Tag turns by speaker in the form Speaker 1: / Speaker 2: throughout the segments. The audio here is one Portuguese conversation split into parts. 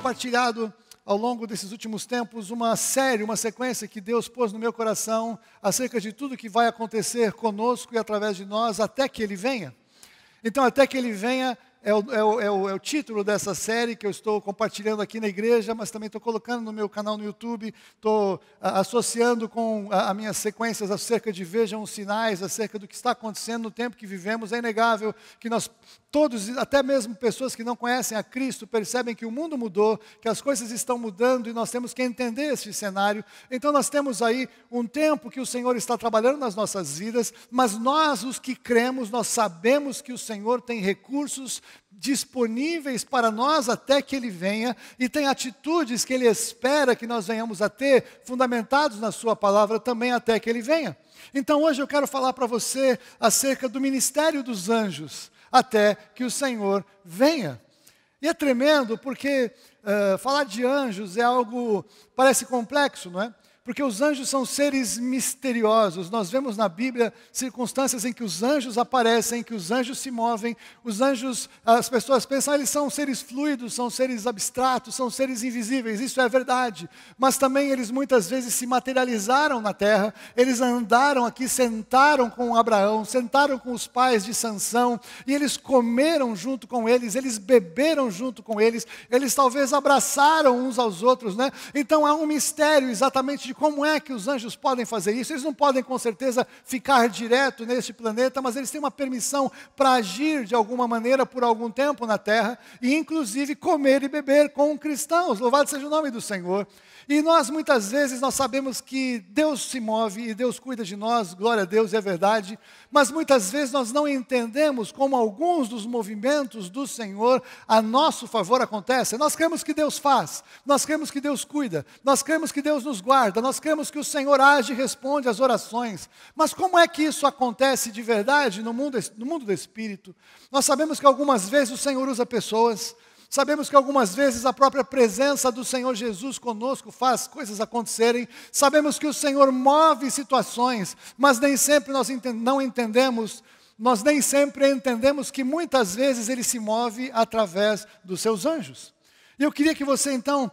Speaker 1: compartilhado ao longo desses últimos tempos uma série, uma sequência que Deus pôs no meu coração acerca de tudo que vai acontecer conosco e através de nós até que Ele venha. Então, até que Ele venha é o título dessa série que eu estou compartilhando aqui na igreja, mas também estou colocando no meu canal no YouTube, estou associando com as minhas sequências acerca de vejam os sinais, acerca do que está acontecendo no tempo que vivemos. É inegável que nós todos, até mesmo pessoas que não conhecem a Cristo, percebem que o mundo mudou, que as coisas estão mudando e nós temos que entender esse cenário. Então nós temos aí um tempo que o Senhor está trabalhando nas nossas vidas, mas nós, os que cremos, nós sabemos que o Senhor tem recursos disponíveis para nós até que Ele venha, e tem atitudes que Ele espera que nós venhamos a ter, fundamentados na Sua palavra também até que Ele venha. Então hoje eu quero falar para você acerca do ministério dos anjos, até que o Senhor venha. E é tremendo porque falar de anjos é algo, parece complexo, não é? Porque os anjos são seres misteriosos. Nós vemos na Bíblia circunstâncias em que os anjos aparecem, em que os anjos se movem. Os anjos, as pessoas pensam, eles são seres fluidos, são seres abstratos, são seres invisíveis. Isso é verdade. Mas também eles muitas vezes se materializaram na terra. Eles andaram aqui, sentaram com Abraão, sentaram com os pais de Sansão, e eles comeram junto com eles beberam junto com eles talvez abraçaram uns aos outros, né? Então há um mistério exatamente de como é que os anjos podem fazer isso. Eles não podem, com certeza, ficar direto neste planeta, mas eles têm uma permissão para agir de alguma maneira por algum tempo na terra, e inclusive comer e beber com cristãos. Louvado seja o nome do Senhor. E nós, muitas vezes, nós sabemos que Deus se move e Deus cuida de nós, glória a Deus, é verdade, mas muitas vezes nós não entendemos como alguns dos movimentos do Senhor a nosso favor acontecem. Nós cremos que Deus faz, nós cremos que Deus cuida, nós cremos que Deus nos guarda, nós cremos que o Senhor age e responde às orações. Mas como é que isso acontece de verdade no mundo do Espírito? Nós sabemos que algumas vezes o Senhor usa pessoas. Sabemos que algumas vezes a própria presença do Senhor Jesus conosco faz coisas acontecerem. Sabemos que o Senhor move situações, mas nem sempre nós nem sempre entendemos que muitas vezes Ele se move através dos seus anjos. E eu queria que você então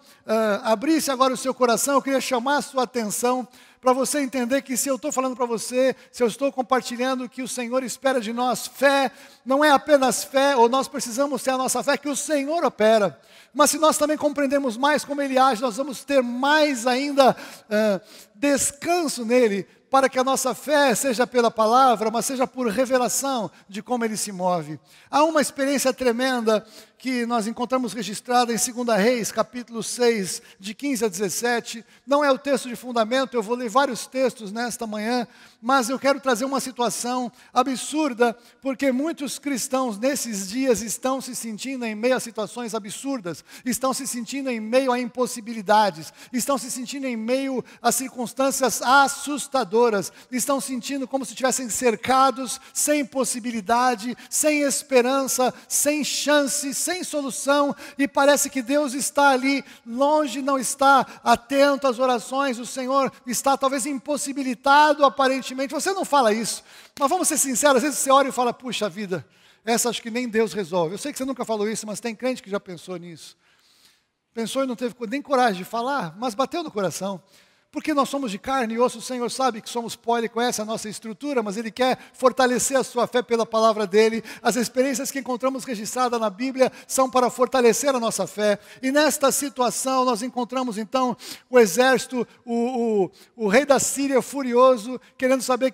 Speaker 1: abrisse agora o seu coração, eu queria chamar a sua atenção para você entender que se eu estou falando para você, se eu estou compartilhando que o Senhor espera de nós fé, não é apenas fé, ou nós precisamos ter a nossa fé que o Senhor opera, mas se nós também compreendemos mais como Ele age, nós vamos ter mais ainda descanso nele, para que a nossa fé seja pela palavra, mas seja por revelação de como Ele se move. Há uma experiência tremenda que nós encontramos registrada em 2 Reis, capítulo 6, de 15 a 17. Não é o texto de fundamento, eu vou ler vários textos nesta manhã, mas eu quero trazer uma situação absurda, porque muitos cristãos nesses dias estão se sentindo em meio a situações absurdas, estão se sentindo em meio a impossibilidades, estão se sentindo em meio a circunstâncias assustadoras, estão sentindo como se estivessem cercados, sem possibilidade, sem esperança, sem chance, sem solução, e parece que Deus está ali longe, não está atento às orações, o Senhor está talvez impossibilitado aparentemente. Você não fala isso, mas vamos ser sinceros, às vezes você ora e fala, puxa vida, essa acho que nem Deus resolve. Eu sei que você nunca falou isso, mas tem crente que já pensou nisso. Pensou e não teve nem coragem de falar, mas bateu no coração. Porque nós somos de carne e osso, o Senhor sabe que somos pó, Ele conhece a nossa estrutura, mas Ele quer fortalecer a sua fé pela palavra dEle. As experiências que encontramos registradas na Bíblia são para fortalecer a nossa fé. E nesta situação nós encontramos então o exército, o rei da Síria furioso, querendo saber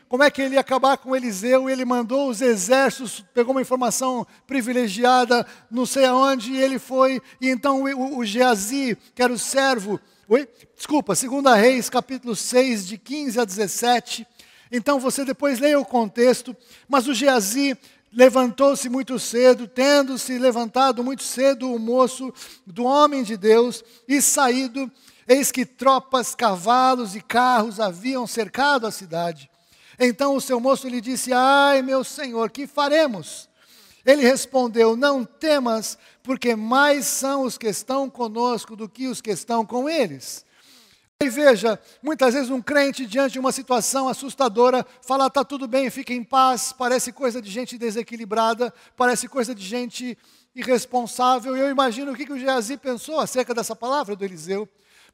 Speaker 1: como é que ele ia acabar com Eliseu. Ele mandou os exércitos, pegou uma informação privilegiada, não sei aonde, e ele foi. E então o Geazi, que era o servo, 2 Reis, capítulo 6, de 15 a 17. Então você depois leia o contexto. Mas o Geazi levantou-se muito cedo, tendo-se levantado muito cedo o moço do homem de Deus, e saído, eis que tropas, cavalos e carros haviam cercado a cidade. Então o seu moço lhe disse, ai meu senhor, que faremos? Ele respondeu, não temas, porque mais são os que estão conosco do que os que estão com eles. E veja, muitas vezes um crente diante de uma situação assustadora fala, está tudo bem, fica em paz, parece coisa de gente desequilibrada, parece coisa de gente irresponsável. E eu imagino o que o Geazi pensou acerca dessa palavra do Eliseu.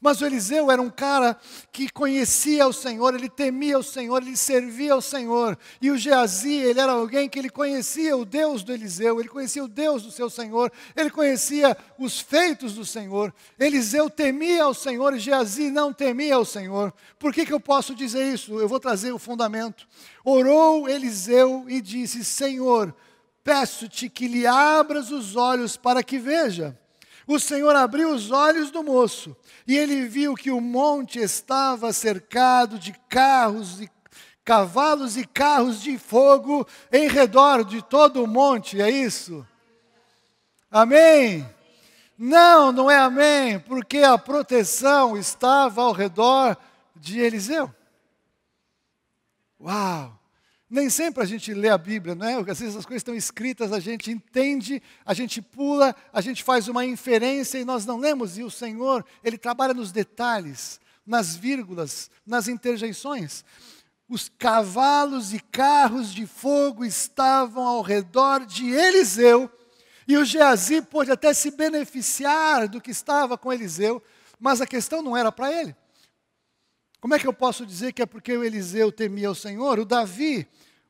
Speaker 1: Mas o Eliseu era um cara que conhecia o Senhor, ele temia o Senhor, ele servia ao Senhor. E o Geazi, ele era alguém que ele conhecia o Deus do Eliseu, ele conhecia o Deus do seu Senhor, ele conhecia os feitos do Senhor. Eliseu temia o Senhor e Geazi não temia o Senhor. Por que eu posso dizer isso? Eu vou trazer o fundamento. Orou Eliseu e disse, Senhor, peço-te que lhe abras os olhos para que veja. O Senhor abriu os olhos do moço, e ele viu que o monte estava cercado de carros e cavalos e carros de fogo em redor de todo o monte, é isso? Amém? Não, não é amém, porque a proteção estava ao redor de Eliseu. Uau! Nem sempre a gente lê a Bíblia, não é? Às vezes as coisas estão escritas, a gente entende, a gente pula, a gente faz uma inferência e nós não lemos. E o Senhor, Ele trabalha nos detalhes, nas vírgulas, nas interjeições. Os cavalos e carros de fogo estavam ao redor de Eliseu. E o Geazi pôde até se beneficiar do que estava com Eliseu, mas a questão não era para ele. Como é que eu posso dizer que é porque o Eliseu temia o Senhor?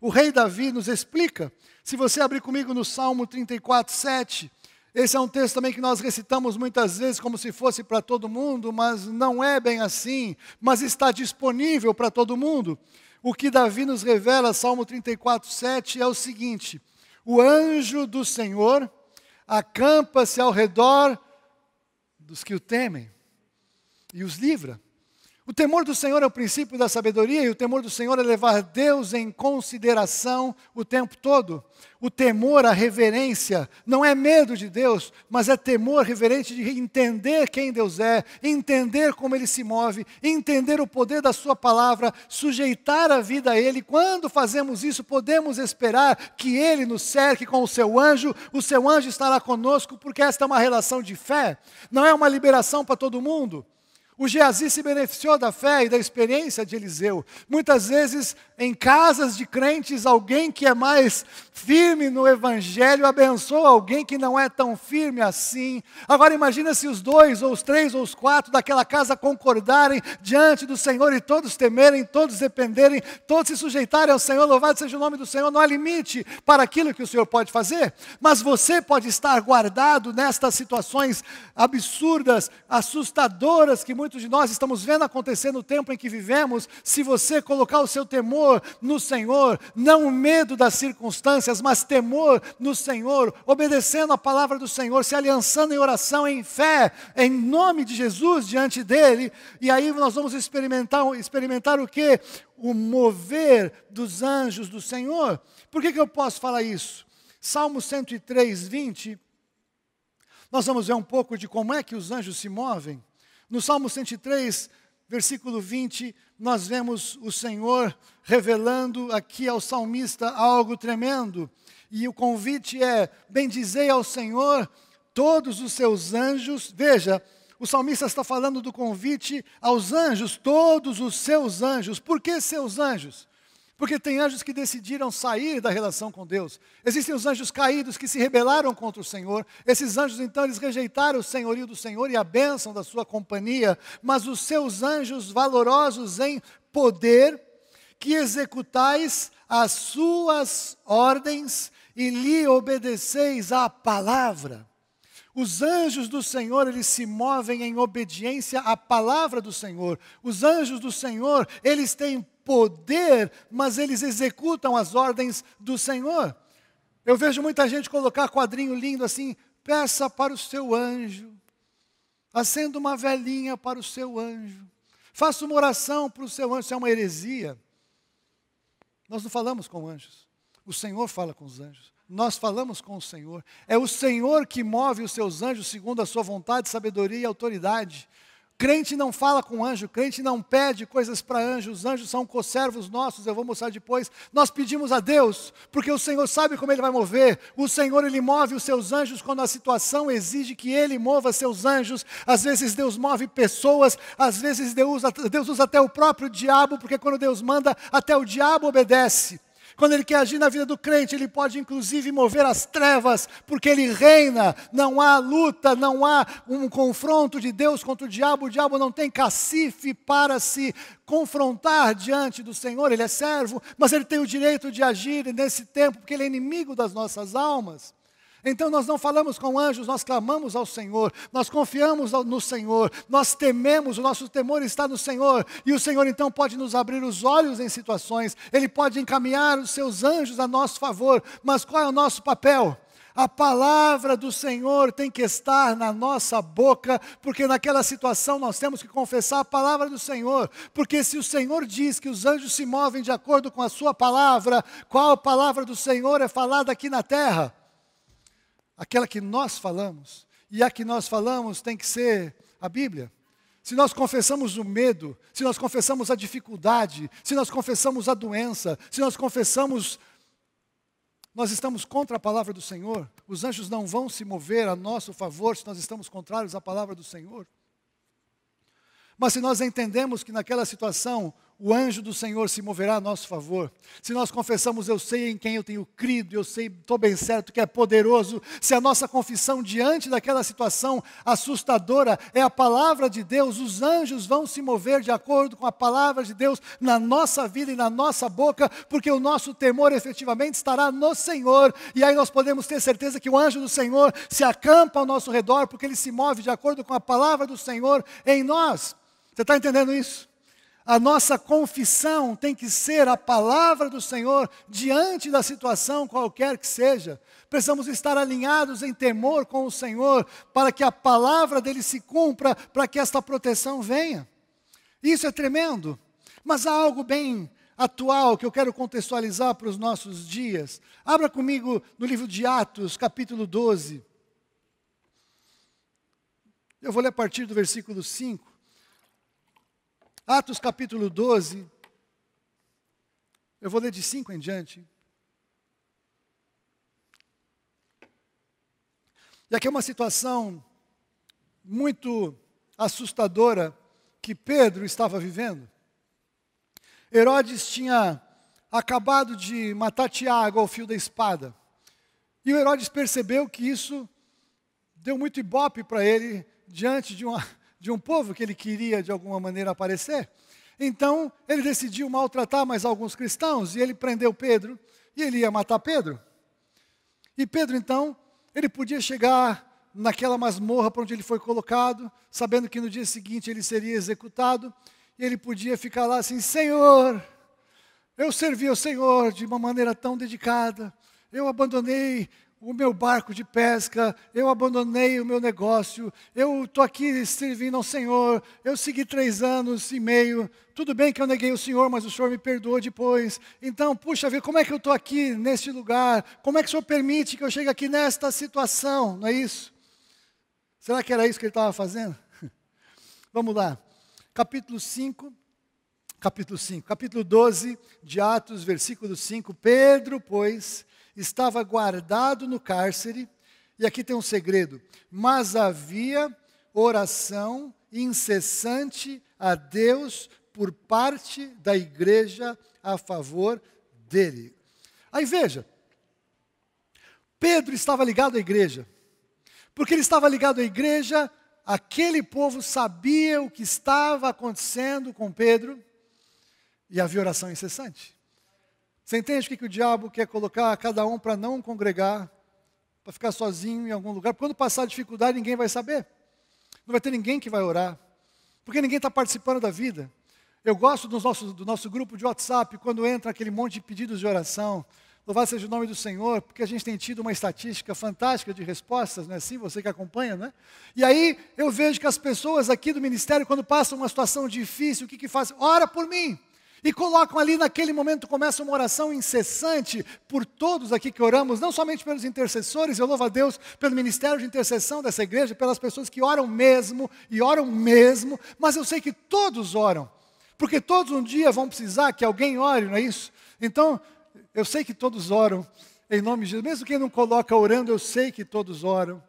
Speaker 1: O rei Davi nos explica. Se você abrir comigo no Salmo 34, 7, esse é um texto também que nós recitamos muitas vezes como se fosse para todo mundo, mas não é bem assim, mas está disponível para todo mundo. O que Davi nos revela, Salmo 34, 7, é o seguinte: o anjo do Senhor acampa-se ao redor dos que o temem e os livra. O temor do Senhor é o princípio da sabedoria, e o temor do Senhor é levar Deus em consideração o tempo todo. O temor, a reverência, não é medo de Deus, mas é temor reverente de entender quem Deus é, entender como Ele se move, entender o poder da Sua palavra, sujeitar a vida a Ele. Quando fazemos isso, podemos esperar que Ele nos cerque com o seu anjo estará conosco, porque esta é uma relação de fé, não é uma liberação para todo mundo. O Geazi se beneficiou da fé e da experiência de Eliseu. Muitas vezes, em casas de crentes, alguém que é mais firme no Evangelho abençoa alguém que não é tão firme assim. Agora imagina se os 2, ou os 3, ou os 4 daquela casa concordarem diante do Senhor e todos temerem, todos dependerem, todos se sujeitarem ao Senhor. Louvado seja o nome do Senhor. Não há limite para aquilo que o Senhor pode fazer. Mas você pode estar guardado nestas situações absurdas, assustadoras que muitos de nós estamos vendo acontecer no tempo em que vivemos. Se você colocar o seu temor no Senhor, não o medo das circunstâncias, mas temor no Senhor, obedecendo a palavra do Senhor, se aliançando em oração, em fé, em nome de Jesus diante dEle, e aí nós vamos experimentar o quê? O mover dos anjos do Senhor. Por que eu posso falar isso? Salmo 103, 20, nós vamos ver um pouco de como é que os anjos se movem. No Salmo 103, versículo 20, nós vemos o Senhor revelando aqui ao salmista algo tremendo. E o convite é: bendizei ao Senhor todos os seus anjos. Veja, o salmista está falando do convite aos anjos, todos os seus anjos. Por que seus anjos? Porque tem anjos que decidiram sair da relação com Deus. Existem os anjos caídos que se rebelaram contra o Senhor. Esses anjos, então, eles rejeitaram o senhorio do Senhor e a bênção da sua companhia. Mas os seus anjos valorosos em poder, que executais as suas ordens e lhe obedeceis à palavra. Os anjos do Senhor, eles se movem em obediência à palavra do Senhor. Os anjos do Senhor, eles têm poder, mas eles executam as ordens do Senhor. Eu vejo muita gente colocar quadrinho lindo assim: peça para o seu anjo, acenda uma velinha para o seu anjo, faça uma oração para o seu anjo. Isso é uma heresia. Nós não falamos com anjos, o Senhor fala com os anjos. Nós falamos com o Senhor. É o Senhor que move os seus anjos segundo a sua vontade, sabedoria e autoridade. Crente não fala com anjo, crente não pede coisas para anjos, os anjos são conservos nossos, eu vou mostrar depois. Nós pedimos a Deus, porque o Senhor sabe como Ele vai mover. O Senhor, Ele move os seus anjos quando a situação exige que Ele mova seus anjos. Às vezes Deus move pessoas, às vezes Deus usa até o próprio diabo, porque quando Deus manda, até o diabo obedece. Quando Ele quer agir na vida do crente, Ele pode inclusive mover as trevas, porque Ele reina, não há luta, não há um confronto de Deus contra o diabo não tem cacife para se confrontar diante do Senhor, Ele é servo, mas Ele tem o direito de agir nesse tempo, porque Ele é inimigo das nossas almas. Então nós não falamos com anjos, nós clamamos ao Senhor, nós confiamos no Senhor, nós tememos, o nosso temor está no Senhor, e o Senhor então pode nos abrir os olhos em situações, Ele pode encaminhar os seus anjos a nosso favor, mas qual é o nosso papel? A palavra do Senhor tem que estar na nossa boca, porque naquela situação nós temos que confessar a palavra do Senhor, porque se o Senhor diz que os anjos se movem de acordo com a sua palavra, qual palavra do Senhor é falada aqui na terra? Aquela que nós falamos, e a que nós falamos tem que ser a Bíblia. Se nós confessamos o medo, se nós confessamos a dificuldade, se nós confessamos a doença, se nós confessamos, nós estamos contra a palavra do Senhor, os anjos não vão se mover a nosso favor se nós estamos contrários à palavra do Senhor. Mas se nós entendemos que naquela situação o anjo do Senhor se moverá a nosso favor, se nós confessamos, eu sei em quem eu tenho crido, eu sei, estou bem certo que é poderoso, se a nossa confissão diante daquela situação assustadora é a palavra de Deus, os anjos vão se mover de acordo com a palavra de Deus na nossa vida e na nossa boca, porque o nosso temor efetivamente estará no Senhor, e aí nós podemos ter certeza que o anjo do Senhor se acampa ao nosso redor, porque ele se move de acordo com a palavra do Senhor em nós. Você está entendendo isso? A nossa confissão tem que ser a palavra do Senhor diante da situação qualquer que seja. Precisamos estar alinhados em temor com o Senhor para que a palavra dele se cumpra, para que esta proteção venha. Isso é tremendo, mas há algo bem atual que eu quero contextualizar para os nossos dias. Abra comigo no livro de Atos, capítulo 12. Eu vou ler a partir do versículo 5. Atos capítulo 12, eu vou ler de 5 em diante. E aqui é uma situação muito assustadora que Pedro estava vivendo. Herodes tinha acabado de matar Tiago ao fio da espada. E o Herodes percebeu que isso deu muito ibope para ele diante de um povo que ele queria de alguma maneira aparecer. Então, ele decidiu maltratar mais alguns cristãos, e ele prendeu Pedro, e ele ia matar Pedro. E Pedro, então, ele podia chegar naquela masmorra para onde ele foi colocado, sabendo que no dia seguinte ele seria executado, e ele podia ficar lá assim: Senhor, eu servi ao Senhor de uma maneira tão dedicada, eu abandonei o meu barco de pesca, eu abandonei o meu negócio, eu estou aqui servindo ao Senhor, eu segui 3 anos e meio, tudo bem que eu neguei o Senhor, mas o Senhor me perdoou depois, então, puxa vida, como é que eu estou aqui neste lugar, como é que o Senhor permite que eu chegue aqui nesta situação, não é isso? Será que era isso que ele estava fazendo? Vamos lá, capítulo 12 de Atos, versículo 5, Pedro, pois, estava guardado no cárcere, e aqui tem um segredo, mas havia oração incessante a Deus por parte da igreja a favor dele. Aí veja, Pedro estava ligado à igreja, porque ele estava ligado à igreja, aquele povo sabia o que estava acontecendo com Pedro, e havia oração incessante. Você entende o que o diabo quer colocar cada um para não congregar, para ficar sozinho em algum lugar? Porque quando passar dificuldade, ninguém vai saber. Não vai ter ninguém que vai orar, porque ninguém está participando da vida. Eu gosto do nosso grupo de WhatsApp, quando entra aquele monte de pedidos de oração. Louvado seja o nome do Senhor, porque a gente tem tido uma estatística fantástica de respostas, não é assim? Você que acompanha, não é? E aí eu vejo que as pessoas aqui do ministério, quando passam uma situação difícil, o que fazem? Ora por mim. E colocam ali naquele momento, começa uma oração incessante por todos aqui que oramos, não somente pelos intercessores, eu louvo a Deus pelo ministério de intercessão dessa igreja, pelas pessoas que oram mesmo, mas eu sei que todos oram, porque todos um dia vão precisar que alguém ore, não é isso? Então, eu sei que todos oram, em nome de Jesus, mesmo quem não coloca orando, eu sei que todos oram.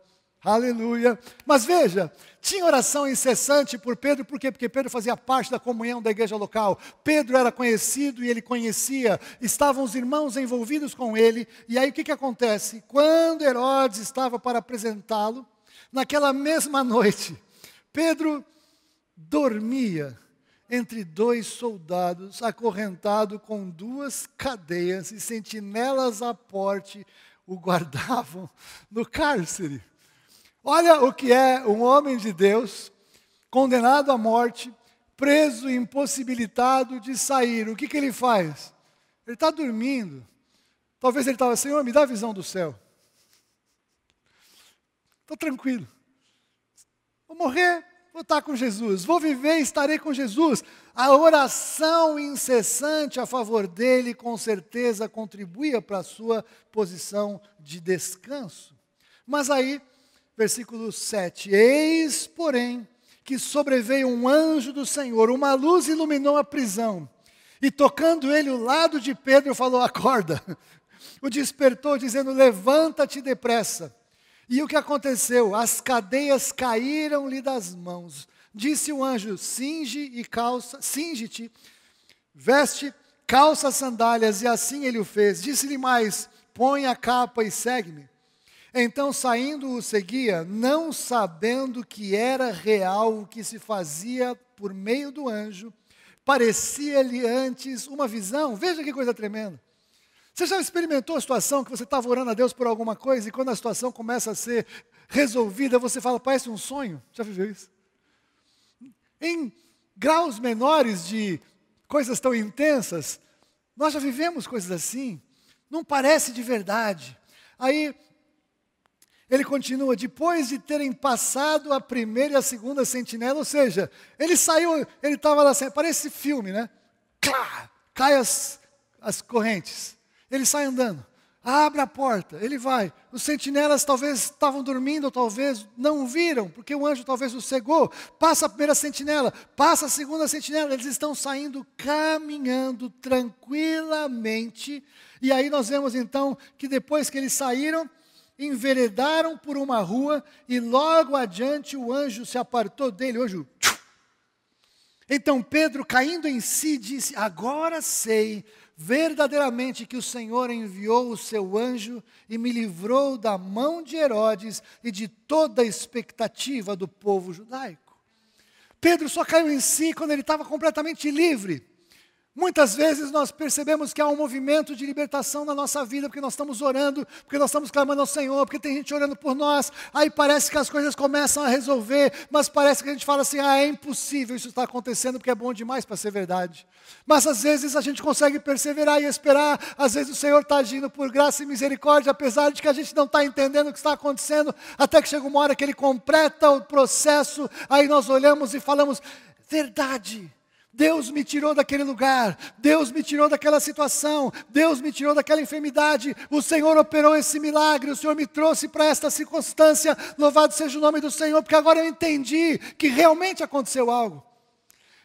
Speaker 1: Aleluia. Mas veja, tinha oração incessante por Pedro, por quê? Porque Pedro fazia parte da comunhão da igreja local. Pedro era conhecido e ele conhecia, estavam os irmãos envolvidos com ele. E aí o que acontece? Quando Herodes estava para apresentá-lo, naquela mesma noite, Pedro dormia entre dois soldados, acorrentado com duas cadeias e sentinelas à porte o guardavam no cárcere. Olha o que é um homem de Deus, condenado à morte, preso, impossibilitado de sair. O que ele faz? Ele está dormindo. Talvez ele estava, Senhor, me dá a visão do céu. Estou tranquilo. Vou morrer, vou estar com Jesus. Vou viver e estarei com Jesus. A oração incessante a favor dele, com certeza, contribuía para a sua posição de descanso. Mas aí, versículo 7, eis, porém, que sobreveio um anjo do Senhor, uma luz iluminou a prisão, e tocando ele o lado de Pedro, falou, acorda. O despertou, dizendo, levanta-te depressa. E o que aconteceu? As cadeias caíram-lhe das mãos. Disse o anjo, cinge-te, veste, calça as sandálias, e assim ele o fez. Disse-lhe mais, põe a capa e segue-me. Então, saindo, o seguia, não sabendo que era real o que se fazia por meio do anjo, parecia-lhe antes uma visão. Veja que coisa tremenda. Você já experimentou a situação que você estava orando a Deus por alguma coisa e quando a situação começa a ser resolvida, você fala, parece um sonho? Já viveu isso? Em graus menores de coisas tão intensas, nós já vivemos coisas assim. Não parece de verdade. Aí, ele continua, depois de terem passado a primeira e a segunda sentinela, ou seja, ele saiu, ele estava lá, parece filme, né? Clá, cai as correntes, ele sai andando, abre a porta, ele vai. Os sentinelas talvez estavam dormindo, ou talvez não viram, porque o anjo talvez os cegou. Passa a primeira sentinela, passa a segunda sentinela, eles estão saindo, caminhando tranquilamente. E aí nós vemos então que depois que eles saíram, enveredaram por uma rua e logo adiante o anjo se apartou dele. O anjo. Então Pedro, caindo em si, disse, agora sei verdadeiramente que o Senhor enviou o seu anjo e me livrou da mão de Herodes e de toda a expectativa do povo judaico. Pedro só caiu em si quando ele estava completamente livre. Muitas vezes nós percebemos que há um movimento de libertação na nossa vida, porque nós estamos orando, porque nós estamos clamando ao Senhor, porque tem gente orando por nós, aí parece que as coisas começam a resolver, mas parece que a gente fala assim, é impossível isso estar acontecendo, porque é bom demais para ser verdade. Mas às vezes a gente consegue perseverar e esperar, às vezes o Senhor está agindo por graça e misericórdia, apesar de que a gente não está entendendo o que está acontecendo, até que chega uma hora que Ele completa o processo, aí nós olhamos e falamos, verdade. Deus me tirou daquele lugar, Deus me tirou daquela situação, Deus me tirou daquela enfermidade, o Senhor operou esse milagre, o Senhor me trouxe para esta circunstância, louvado seja o nome do Senhor, porque agora eu entendi que realmente aconteceu algo.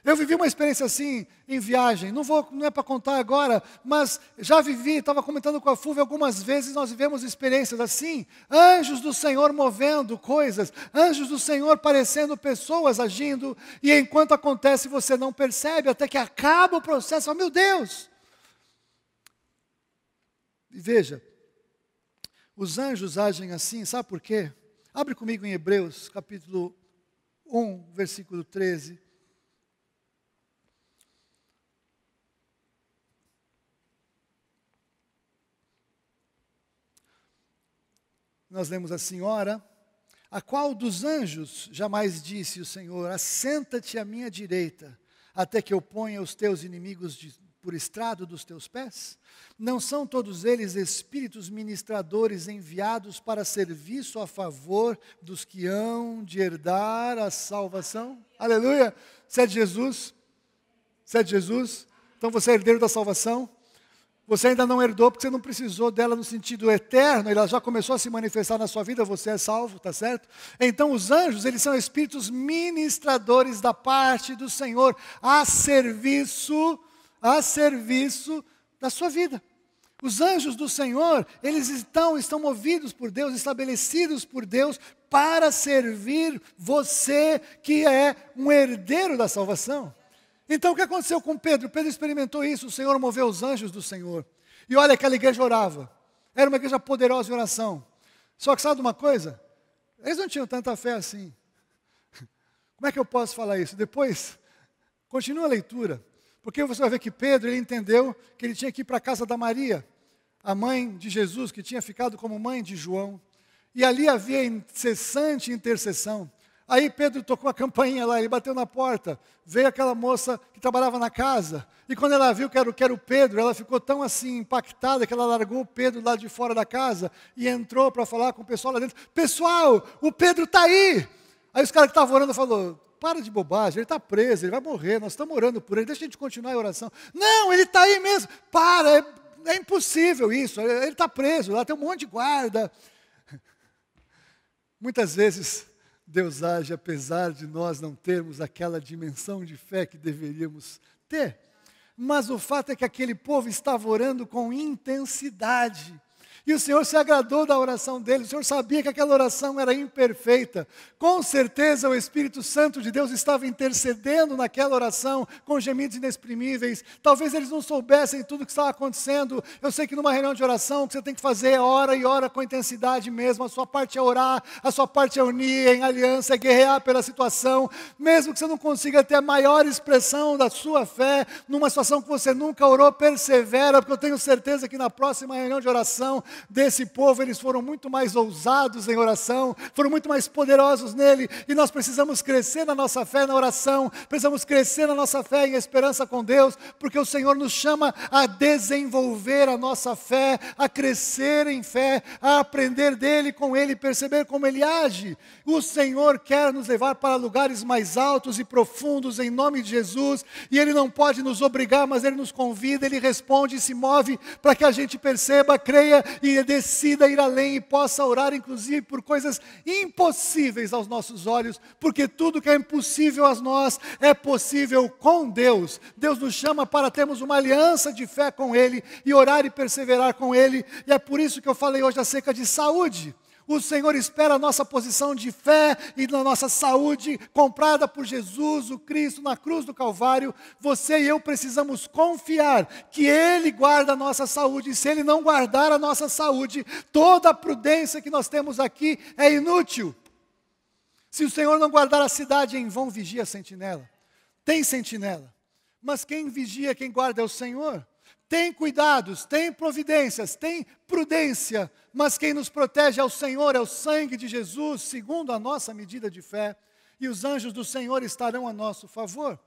Speaker 1: Eu vivi uma experiência assim em viagem, não é para contar agora, mas já vivi, estava comentando com a Fúvia algumas vezes, nós vivemos experiências assim, anjos do Senhor movendo coisas, anjos do Senhor parecendo pessoas agindo, e enquanto acontece você não percebe, até que acaba o processo, fala, meu Deus! E veja, os anjos agem assim, sabe por quê? Abre comigo em Hebreus, capítulo 1, versículo 13. Nós lemos assim, ora, a qual dos anjos jamais disse o Senhor, assenta-te à minha direita, até que eu ponha os teus inimigos por estrado dos teus pés? Não são todos eles espíritos ministradores enviados para serviço a favor dos que hão de herdar a salvação? Aleluia! Você é de Jesus? Você é de Jesus? Então você é herdeiro da salvação. Você ainda não herdou porque você não precisou dela no sentido eterno, ela já começou a se manifestar na sua vida, você é salvo, tá certo? Então os anjos, eles são espíritos ministradores da parte do Senhor, a serviço da sua vida. Os anjos do Senhor, eles estão movidos por Deus, estabelecidos por Deus, para servir você que é um herdeiro da salvação. Então o que aconteceu com Pedro? Pedro experimentou isso, o Senhor moveu os anjos do Senhor. E olha, aquela igreja orava. Era uma igreja poderosa em oração. Só que sabe de uma coisa? Eles não tinham tanta fé assim. Como é que eu posso falar isso? Depois, continua a leitura. Porque você vai ver que Pedro, ele entendeu que ele tinha que ir para a casa da Maria, a mãe de Jesus, que tinha ficado como mãe de João. E ali havia incessante intercessão. Aí Pedro tocou a campainha lá, ele bateu na porta, veio aquela moça que trabalhava na casa, e quando ela viu que era o Pedro, ela ficou tão assim impactada que ela largou o Pedro lá de fora da casa e entrou para falar com o pessoal lá dentro. Pessoal, o Pedro está aí! Aí os caras que estavam orando falaram, para de bobagem, ele está preso, ele vai morrer, nós estamos orando por ele, deixa a gente continuar a oração. Não, ele está aí mesmo, para, é impossível isso, ele está preso, lá tem um monte de guarda. Muitas vezes Deus age apesar de nós não termos aquela dimensão de fé que deveríamos ter. Mas o fato é que aquele povo estava orando com intensidade. E o Senhor se agradou da oração deles, o Senhor sabia que aquela oração era imperfeita. Com certeza o Espírito Santo de Deus estava intercedendo naquela oração, com gemidos inexprimíveis. Talvez eles não soubessem tudo o que estava acontecendo. Eu sei que numa reunião de oração, o que você tem que fazer é ora e ora com intensidade mesmo. A sua parte é orar, a sua parte é unir em aliança, é guerrear pela situação. Mesmo que você não consiga ter a maior expressão da sua fé, numa situação que você nunca orou, persevera, porque eu tenho certeza que na próxima reunião de oração, desse povo, eles foram muito mais ousados em oração, foram muito mais poderosos nele, e nós precisamos crescer na nossa fé na oração, precisamos crescer na nossa fé em esperança com Deus, porque o Senhor nos chama a desenvolver a nossa fé, a crescer em fé, a aprender dele, com ele, perceber como ele age. O Senhor quer nos levar para lugares mais altos e profundos em nome de Jesus, e ele não pode nos obrigar, mas ele nos convida, ele responde e se move para que a gente perceba, creia e decida ir além e possa orar inclusive por coisas impossíveis aos nossos olhos, porque tudo que é impossível a nós é possível com Deus. Deus nos chama para termos uma aliança de fé com Ele e orar e perseverar com Ele, e é por isso que eu falei hoje acerca de saúde. O Senhor espera a nossa posição de fé e na nossa saúde, comprada por Jesus, o Cristo, na cruz do Calvário. Você e eu precisamos confiar que Ele guarda a nossa saúde. E se Ele não guardar a nossa saúde, toda a prudência que nós temos aqui é inútil. Se o Senhor não guardar a cidade, em vão vigia a sentinela. Tem sentinela, mas quem vigia, quem guarda é o Senhor. Tem cuidados, tem providências, tem prudência, mas quem nos protege é o Senhor, é o sangue de Jesus, segundo a nossa medida de fé, e os anjos do Senhor estarão a nosso favor.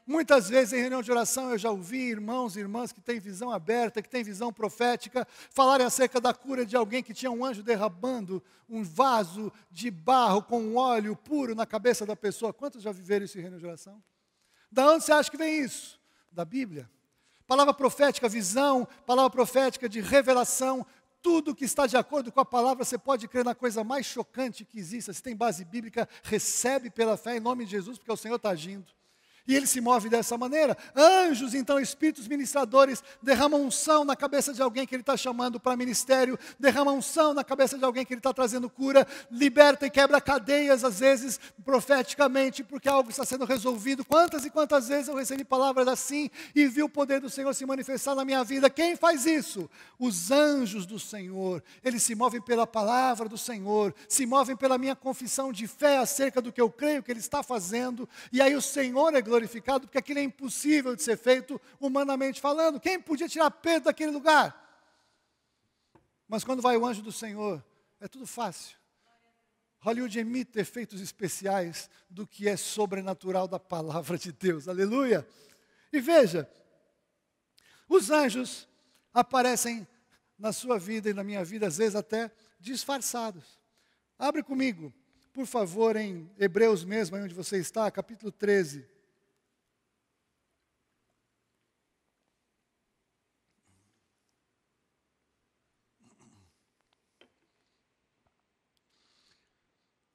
Speaker 1: Muitas vezes em reunião de oração eu já ouvi irmãos e irmãs que têm visão aberta, que têm visão profética, falarem acerca da cura de alguém que tinha um anjo derramando um vaso de barro com um óleo puro na cabeça da pessoa. Quantos já viveram isso em reunião de oração? Da onde você acha que vem isso? Da Bíblia. Palavra profética, visão, palavra profética de revelação, tudo que está de acordo com a palavra, você pode crer na coisa mais chocante que exista. Se tem base bíblica, recebe pela fé em nome de Jesus, porque o Senhor está agindo. E ele se move dessa maneira. Anjos, então, espíritos ministradores, derramam unção na cabeça de alguém que ele está chamando para ministério, derramam unção na cabeça de alguém que ele está trazendo cura, liberta e quebra cadeias, às vezes, profeticamente, porque algo está sendo resolvido. Quantas e quantas vezes eu recebi palavras assim e vi o poder do Senhor se manifestar na minha vida? Quem faz isso? Os anjos do Senhor. Eles se movem pela palavra do Senhor, se movem pela minha confissão de fé acerca do que eu creio que Ele está fazendo, e aí o Senhor é glorificado, porque aquilo é impossível de ser feito humanamente falando. Quem podia tirar Pedro daquele lugar? Mas quando vai o anjo do Senhor, é tudo fácil. Hollywood emite efeitos especiais do que é sobrenatural da palavra de Deus. Aleluia! E veja, os anjos aparecem na sua vida e na minha vida, às vezes até disfarçados. Abre comigo, por favor, em Hebreus mesmo, aí onde você está, capítulo 13.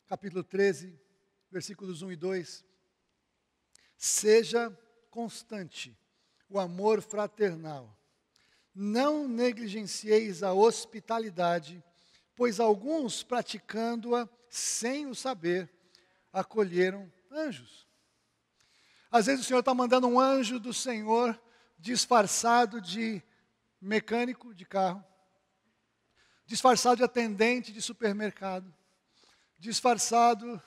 Speaker 1: capítulo 13, versículos 1 e 2. Seja constante o amor fraternal. Não negligencieis a hospitalidade, pois alguns, praticando-a sem o saber, acolheram anjos. Às vezes o Senhor está mandando um anjo do Senhor disfarçado de mecânico de carro, disfarçado de atendente de supermercado, disfarçado,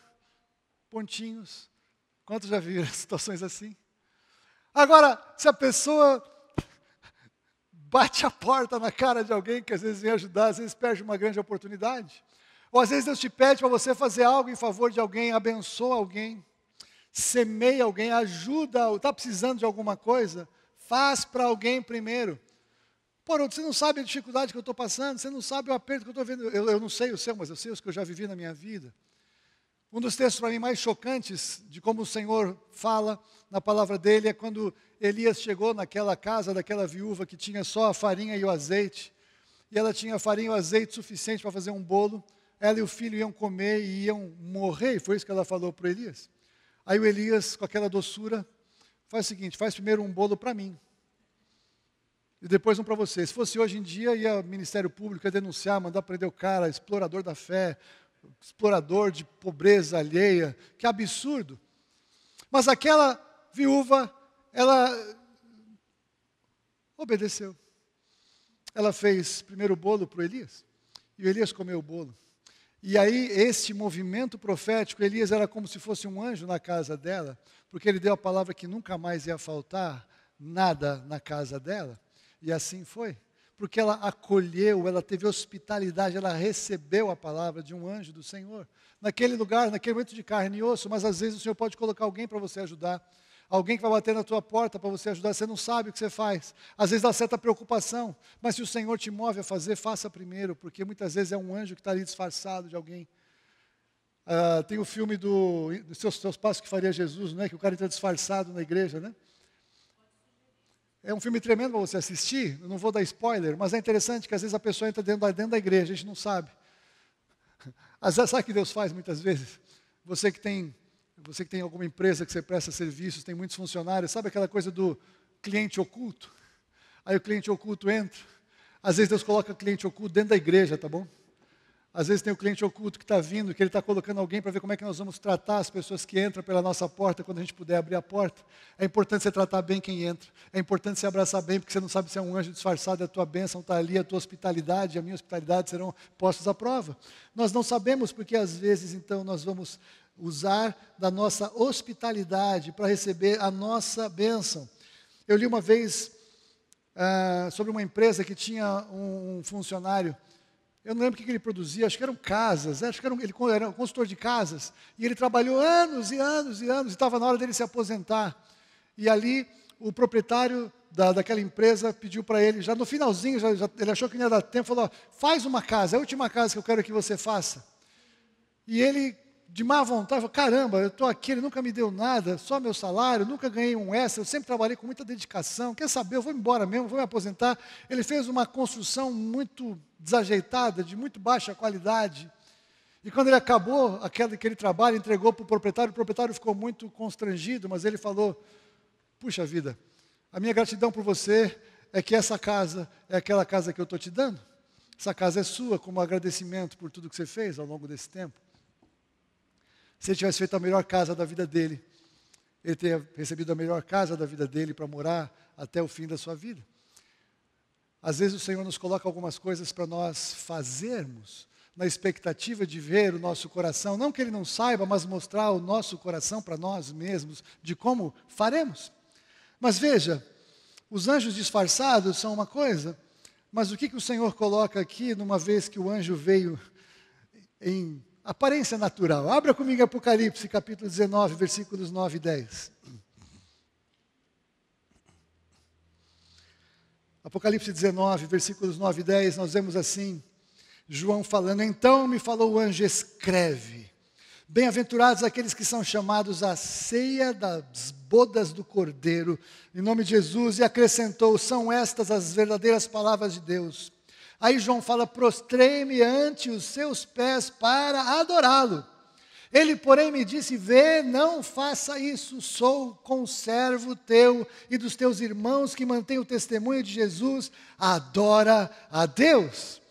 Speaker 1: pontinhos. Quantos já viram situações assim? Agora, se a pessoa bate a porta na cara de alguém que às vezes vem ajudar, às vezes perde uma grande oportunidade. Ou às vezes Deus te pede para você fazer algo em favor de alguém, abençoa alguém, semeia alguém, ajuda, está precisando de alguma coisa, faz para alguém primeiro. Porra, você não sabe a dificuldade que eu estou passando, você não sabe o aperto que eu estou vendo. Eu não sei o seu, mas eu sei os que eu já vivi na minha vida. Um dos textos para mim mais chocantes de como o Senhor fala na palavra dele é quando Elias chegou naquela casa daquela viúva que tinha só a farinha e o azeite. E ela tinha a farinha e o azeite suficiente para fazer um bolo. Ela e o filho iam comer e iam morrer, e foi isso que ela falou para Elias. Aí o Elias, com aquela doçura, faz o seguinte, faz primeiro um bolo para mim. E depois um para você. Se fosse hoje em dia, ia o Ministério Público ia denunciar, mandar prender o cara, explorador da fé, explorador de pobreza alheia. Que absurdo. Mas aquela viúva, ela obedeceu. Ela fez primeiro o bolo para o Elias, e o Elias comeu o bolo. E aí, este movimento profético, Elias era como se fosse um anjo na casa dela, porque ele deu a palavra que nunca mais ia faltar nada na casa dela. E assim foi, porque ela acolheu, ela teve hospitalidade, ela recebeu a palavra de um anjo do Senhor. Naquele lugar, naquele momento de carne e osso, mas às vezes o Senhor pode colocar alguém para você ajudar. Alguém que vai bater na tua porta para você ajudar, você não sabe o que você faz. Às vezes dá certa preocupação, mas se o Senhor te move a fazer, faça primeiro, porque muitas vezes é um anjo que está ali disfarçado de alguém. Tem o filme dos seus passos que faria Jesus, não é? Que o cara entra disfarçado na igreja, né? É um filme tremendo para você assistir, eu não vou dar spoiler, mas é interessante que às vezes a pessoa entra dentro da igreja, a gente não sabe. Às vezes, sabe o que Deus faz muitas vezes? Você que tem alguma empresa que você presta serviços, tem muitos funcionários, sabe aquela coisa do cliente oculto? Aí o cliente oculto entra. Às vezes Deus coloca o cliente oculto dentro da igreja, tá bom? Às vezes tem o cliente oculto que está vindo, que ele está colocando alguém para ver como é que nós vamos tratar as pessoas que entram pela nossa porta, quando a gente puder abrir a porta. É importante você tratar bem quem entra. É importante você abraçar bem, porque você não sabe se é um anjo disfarçado, a tua bênção está ali, a tua hospitalidade, a minha hospitalidade serão postos à prova. Nós não sabemos porque às vezes, então, nós vamos usar da nossa hospitalidade para receber a nossa bênção. Eu li uma vez sobre uma empresa que tinha um funcionário. Eu não lembro o que ele produzia, acho que eram casas, ele era um consultor de casas, e ele trabalhou anos e anos e anos, e estava na hora dele se aposentar. E ali, o proprietário daquela empresa pediu para ele, já no finalzinho, ele achou que não ia dar tempo, falou, faz uma casa, é a última casa que eu quero que você faça. E ele, de má vontade, falou, caramba, eu estou aqui, ele nunca me deu nada, só meu salário, nunca ganhei um extra, eu sempre trabalhei com muita dedicação, quer saber, eu vou embora mesmo, vou me aposentar. Ele fez uma construção muito desajeitada, de muito baixa qualidade. E quando ele acabou aquele trabalho, entregou para o proprietário ficou muito constrangido, mas ele falou, puxa vida, a minha gratidão por você é que essa casa é aquela casa que eu estou te dando. Essa casa é sua, como agradecimento por tudo que você fez ao longo desse tempo. Se ele tivesse feito a melhor casa da vida dele, ele teria recebido a melhor casa da vida dele para morar até o fim da sua vida. Às vezes o Senhor nos coloca algumas coisas para nós fazermos, na expectativa de ver o nosso coração, não que Ele não saiba, mas mostrar o nosso coração para nós mesmos, de como faremos. Mas veja, os anjos disfarçados são uma coisa, mas o que o Senhor coloca aqui, numa vez que o anjo veio em aparência natural? Abra comigo Apocalipse, capítulo 19, versículos 9 e 10. Apocalipse 19, versículos 9 e 10, nós vemos assim, João falando, então me falou o anjo, escreve, bem-aventurados aqueles que são chamados à ceia das bodas do Cordeiro, em nome de Jesus, e acrescentou, são estas as verdadeiras palavras de Deus. Aí João fala, prostrei-me ante os seus pés para adorá-lo. Ele, porém, me disse, vê, não faça isso, sou conservo teu e dos teus irmãos que mantêm o testemunho de Jesus, adora a Deus.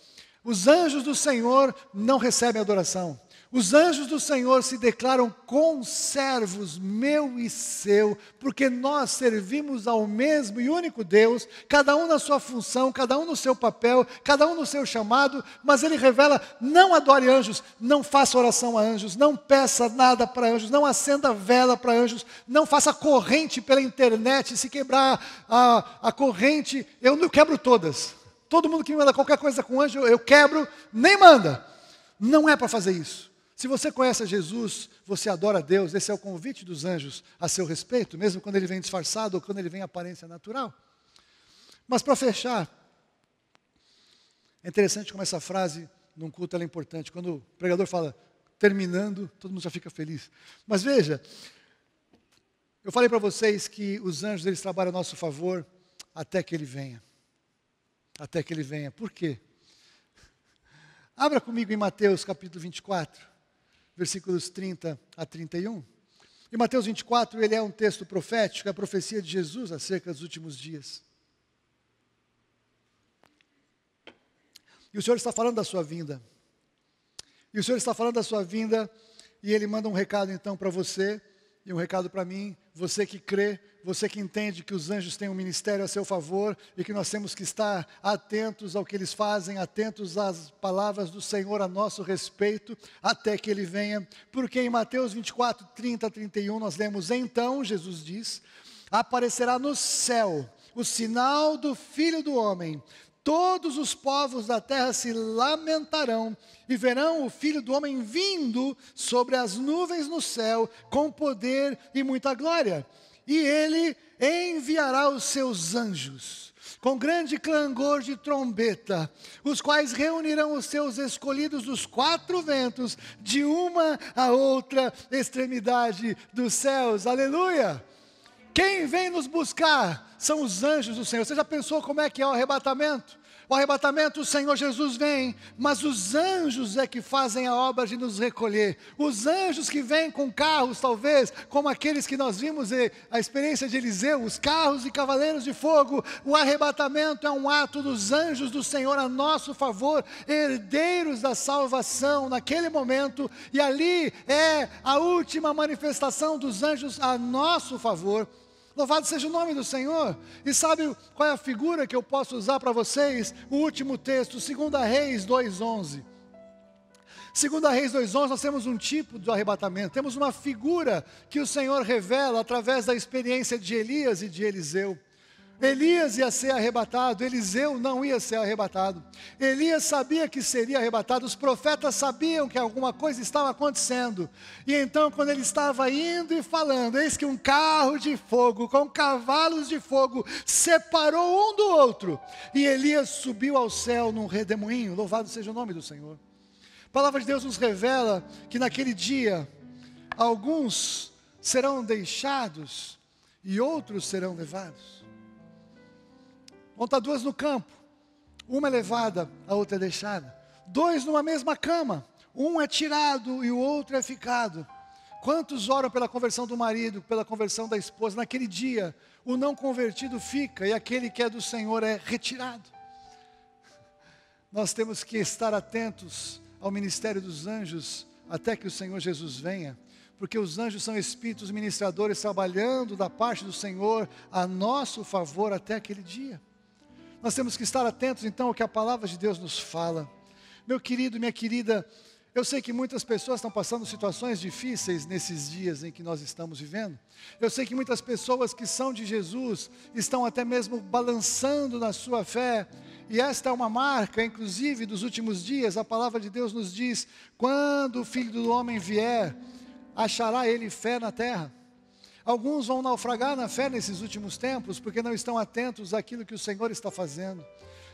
Speaker 1: Os anjos do Senhor não recebem adoração. Os anjos do Senhor se declaram conservos meu e seu, porque nós servimos ao mesmo e único Deus, cada um na sua função, cada um no seu papel, cada um no seu chamado, mas Ele revela, não adore anjos, não faça oração a anjos, não peça nada para anjos, não acenda vela para anjos, não faça corrente pela internet, se quebrar a corrente, eu não quebro todas. Todo mundo que me manda qualquer coisa com anjo, eu quebro, nem manda. Não é para fazer isso. Se você conhece a Jesus, você adora a Deus, esse é o convite dos anjos a seu respeito, mesmo quando ele vem disfarçado ou quando ele vem em aparência natural. Mas para fechar, é interessante como essa frase, num culto, ela é importante. Quando o pregador fala, terminando, todo mundo já fica feliz. Mas veja, eu falei para vocês que os anjos, eles trabalham a nosso favor até que ele venha. Até que ele venha. Por quê? Abra comigo em Mateus capítulo 24. Versículos 30 a 31. E Mateus 24, ele é um texto profético, é a profecia de Jesus acerca dos últimos dias. E o Senhor está falando da sua vinda. E o Senhor está falando da sua vinda, e Ele manda um recado então para você, e um recado para mim, você que crê, você que entende que os anjos têm um ministério a seu favor, e que nós temos que estar atentos ao que eles fazem, atentos às palavras do Senhor a nosso respeito, até que Ele venha. Porque em Mateus 24, 30 a 31, nós lemos, então, Jesus diz, aparecerá no céu o sinal do Filho do Homem, todos os povos da terra se lamentarão e verão o Filho do Homem vindo sobre as nuvens no céu com poder e muita glória. E Ele enviará os seus anjos com grande clangor de trombeta, os quais reunirão os seus escolhidos dos quatro ventos, de uma a outra extremidade dos céus. Aleluia! Quem vem nos buscar são os anjos do Senhor. Você já pensou como é que é o arrebatamento? O arrebatamento, o Senhor Jesus vem, mas os anjos é que fazem a obra de nos recolher. Os anjos que vêm com carros, talvez, como aqueles que nós vimos, a experiência de Eliseu, os carros e cavaleiros de fogo. O arrebatamento é um ato dos anjos do Senhor a nosso favor, herdeiros da salvação naquele momento, e ali é a última manifestação dos anjos a nosso favor. Louvado seja o nome do Senhor. E sabe qual é a figura que eu posso usar para vocês? O último texto, 2 Reis 2:11. 2 Reis 2:11, nós temos um tipo de arrebatamento, temos uma figura que o Senhor revela através da experiência de Elias e de Eliseu. Elias ia ser arrebatado, Eliseu não ia ser arrebatado. Elias sabia que seria arrebatado, os profetas sabiam que alguma coisa estava acontecendo. E então, quando ele estava indo e falando, eis que um carro de fogo, com cavalos de fogo, separou um do outro. E Elias subiu ao céu num redemoinho, louvado seja o nome do Senhor. A palavra de Deus nos revela que naquele dia, alguns serão deixados e outros serão levados. Vão estar duas no campo, uma é levada, a outra é deixada. Dois numa mesma cama, um é tirado e o outro é ficado. Quantos oram pela conversão do marido, pela conversão da esposa? Naquele dia, o não convertido fica e aquele que é do Senhor é retirado. Nós temos que estar atentos ao ministério dos anjos até que o Senhor Jesus venha. Porque os anjos são espíritos ministradores trabalhando da parte do Senhor a nosso favor até aquele dia. Nós temos que estar atentos então ao que a palavra de Deus nos fala. Meu querido, minha querida, eu sei que muitas pessoas estão passando situações difíceis nesses dias em que nós estamos vivendo. Eu sei que muitas pessoas que são de Jesus estão até mesmo balançando na sua fé. E esta é uma marca, inclusive, dos últimos dias. A palavra de Deus nos diz, quando o Filho do Homem vier, achará ele fé na terra. Alguns vão naufragar na fé nesses últimos tempos, porque não estão atentos àquilo que o Senhor está fazendo.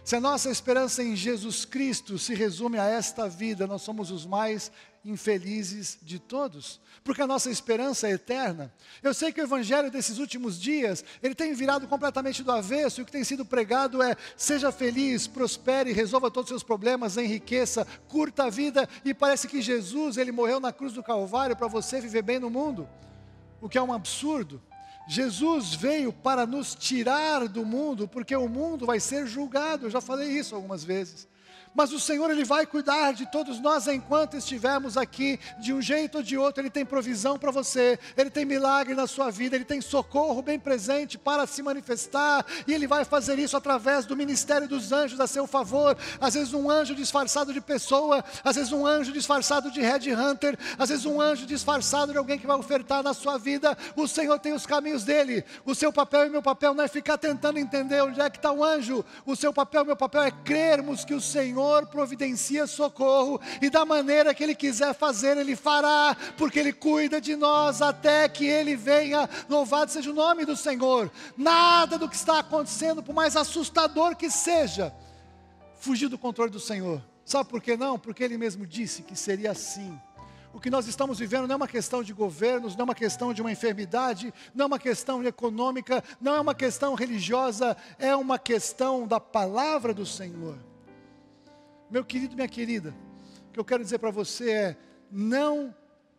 Speaker 1: Se a nossa esperança em Jesus Cristo se resume a esta vida, nós somos os mais infelizes de todos, porque a nossa esperança é eterna. Eu sei que o evangelho desses últimos dias, ele tem virado completamente do avesso, e o que tem sido pregado é: seja feliz, prospere, resolva todos os seus problemas, enriqueça, curta a vida, e parece que Jesus, ele morreu na cruz do Calvário para você viver bem no mundo, o que é um absurdo. Jesus veio para nos tirar do mundo, porque o mundo vai ser julgado, eu já falei isso algumas vezes. Mas o Senhor, Ele vai cuidar de todos nós enquanto estivermos aqui, de um jeito ou de outro. Ele tem provisão para você, Ele tem milagre na sua vida, Ele tem socorro bem presente para se manifestar, e Ele vai fazer isso através do ministério dos anjos a seu favor. Às vezes um anjo disfarçado de pessoa, às vezes um anjo disfarçado de headhunter, às vezes um anjo disfarçado de alguém que vai ofertar na sua vida. O Senhor tem os caminhos dEle. O seu papel e meu papel não é ficar tentando entender onde é que está o anjo. O seu papel e meu papel é crermos que o Senhor providencia socorro, e da maneira que Ele quiser fazer, Ele fará, porque Ele cuida de nós até que Ele venha. Louvado seja o nome do Senhor. Nada do que está acontecendo, por mais assustador que seja, fugir do controle do Senhor. Sabe por que não? Porque Ele mesmo disse que seria assim. O que nós estamos vivendo não é uma questão de governos, não é uma questão de uma enfermidade, não é uma questão econômica, não é uma questão religiosa, é uma questão da palavra do Senhor. Meu querido, minha querida, o que eu quero dizer para você é: não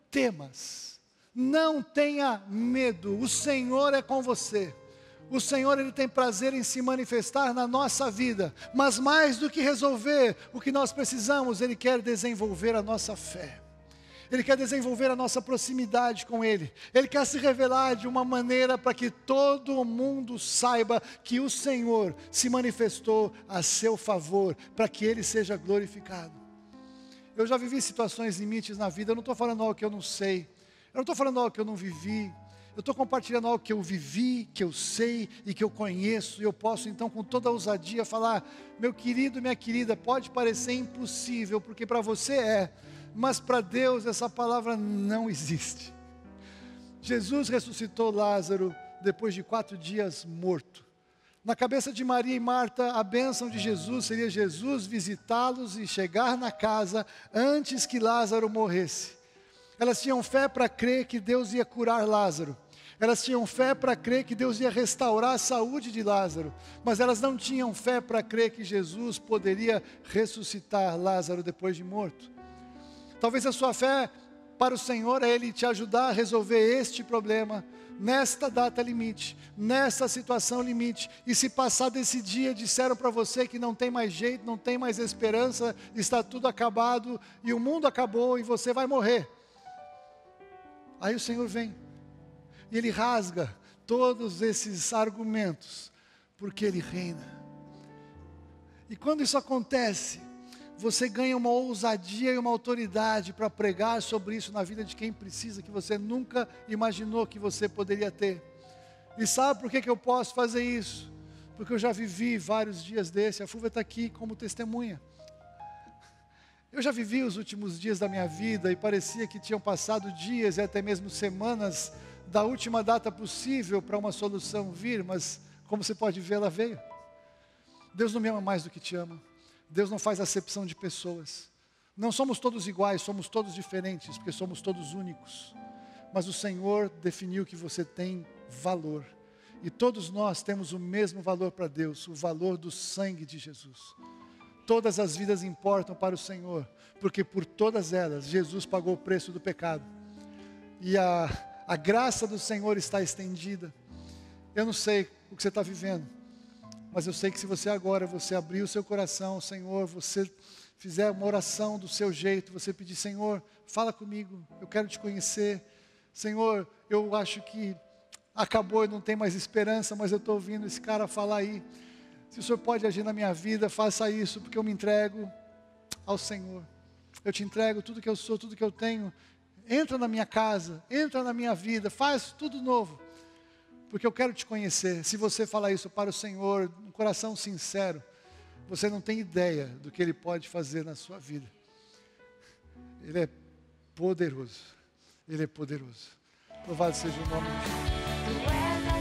Speaker 1: temas, não tenha medo, o Senhor é com você. O Senhor, Ele tem prazer em se manifestar na nossa vida, mas mais do que resolver o que nós precisamos, Ele quer desenvolver a nossa fé. Ele quer desenvolver a nossa proximidade com Ele. Ele quer se revelar de uma maneira para que todo mundo saiba que o Senhor se manifestou a seu favor, para que Ele seja glorificado. Eu já vivi situações limites na vida. Eu não estou falando algo que eu não sei, eu não estou falando algo que eu não vivi. Eu estou compartilhando algo que eu vivi, que eu sei e que eu conheço. E eu posso então com toda a ousadia falar: meu querido, minha querida, pode parecer impossível, porque para você é, mas para Deus essa palavra não existe. Jesus ressuscitou Lázaro depois de 4 dias morto. Na cabeça de Maria e Marta, a bênção de Jesus seria Jesus visitá-los e chegar na casa antes que Lázaro morresse. Elas tinham fé para crer que Deus ia curar Lázaro. Elas tinham fé para crer que Deus ia restaurar a saúde de Lázaro. Mas elas não tinham fé para crer que Jesus poderia ressuscitar Lázaro depois de morto. Talvez a sua fé para o Senhor é Ele te ajudar a resolver este problema, nesta data limite, nesta situação limite. E se passar desse dia, disseram para você que não tem mais jeito, não tem mais esperança, está tudo acabado, e o mundo acabou, e você vai morrer. Aí o Senhor vem, e Ele rasga todos esses argumentos, porque Ele reina. E quando isso acontece, você ganha uma ousadia e uma autoridade para pregar sobre isso na vida de quem precisa, que você nunca imaginou que você poderia ter. E sabe por que eu posso fazer isso? Porque eu já vivi vários dias desse. A Fúvia está aqui como testemunha. Eu já vivi os últimos dias da minha vida, e parecia que tinham passado dias e até mesmo semanas da última data possível para uma solução vir, mas como você pode ver, ela veio. Deus não me ama mais do que te ama. Deus não faz acepção de pessoas. Não somos todos iguais, somos todos diferentes, porque somos todos únicos. Mas o Senhor definiu que você tem valor. E todos nós temos o mesmo valor para Deus, o valor do sangue de Jesus. Todas as vidas importam para o Senhor, porque por todas elas, Jesus pagou o preço do pecado. E a graça do Senhor está estendida. Eu não sei o que você está vivendo, mas eu sei que se você agora, você abrir o seu coração, Senhor, você fizer uma oração do seu jeito, você pedir: Senhor, fala comigo, eu quero te conhecer. Senhor, eu acho que acabou e não tem mais esperança, mas eu estou ouvindo esse cara falar aí. Se o Senhor pode agir na minha vida, faça isso, porque eu me entrego ao Senhor. Eu te entrego tudo que eu sou, tudo que eu tenho. Entra na minha casa, entra na minha vida, faz tudo novo, porque eu quero te conhecer. Se você falar isso para o Senhor, um coração sincero, você não tem ideia do que Ele pode fazer na sua vida. Ele é poderoso. Ele é poderoso. Louvado seja o nome de Jesus.